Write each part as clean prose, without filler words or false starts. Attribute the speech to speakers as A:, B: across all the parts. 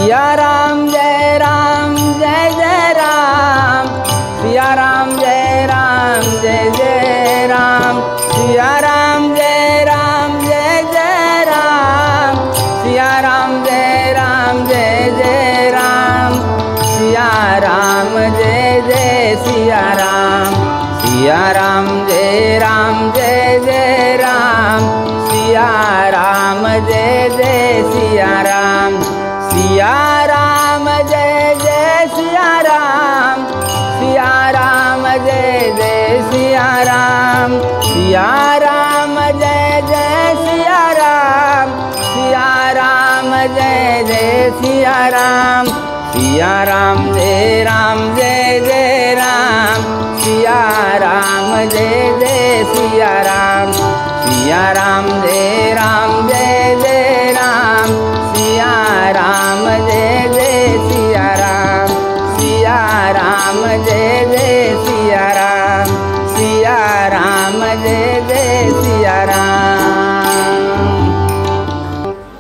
A: सिया राम जय जय राम, सिया राम जय जय राम, सिया राम जय जय राम, सिया राम जय जय राम, सिया राम जय सिया राम, सिया राम जय जय राम, सिया राम जय सिया राम, सिया राम जय सिया राम, सिया राम जय सिया राम, सिया राम जय सिया राम, सिया राम जय सिया राम, सिया राम जय जय राम, सिया राम जय सिया राम, सिया राम जय जय राम, सिया राम जय सिया राम, सिया राम जय सिया राम, सिया राम जय सिया राम।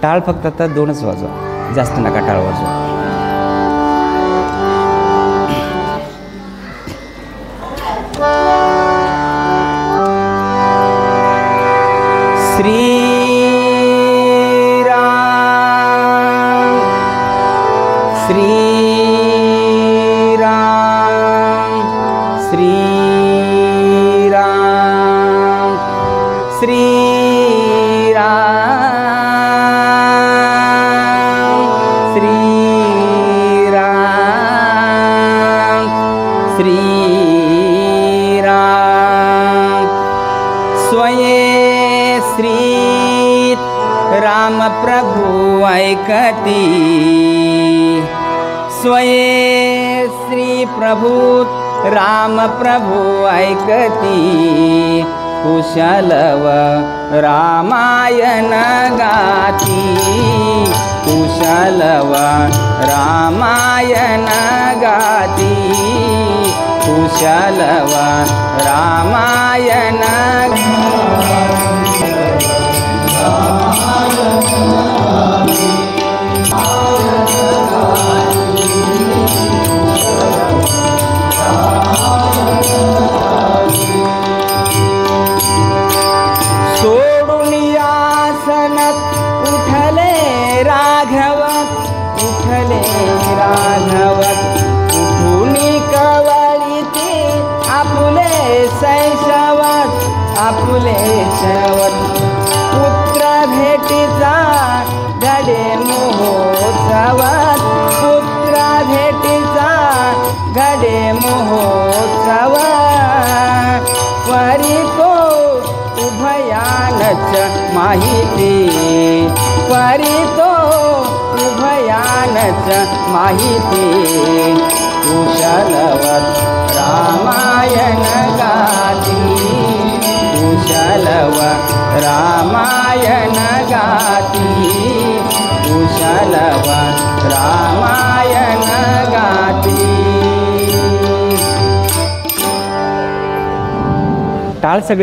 A: टाळ फक्त आता 2च वाजवा, जास्त नका टाळ वाजवा. श्री राम, श्री राम, श्री राम, श्री राम, श्री राम, श्री राम. स्वये श्री राम प्रभु ऐकती, स्वये श्री प्रभु राम प्रभु ऐकती, कुशलव रामायण गाती, कुशलव रामायण गाती, कुशलव रामायण सोडून आसन उठले राघव, उठले राघव, उठून कवळीती आपुले शैशवत, आपुले शैशवत, पुत्र भेटीचा घडे महोत्सवात, पुत्र भेटीचा घडे महोत्सव, परी तो उभयानच माहिती, परी तो उभयानच माहिती, कुशलवत रामायण गाती, कुशलव रामायण गाती, कुशलव रामायण गाती. टाळ सगळे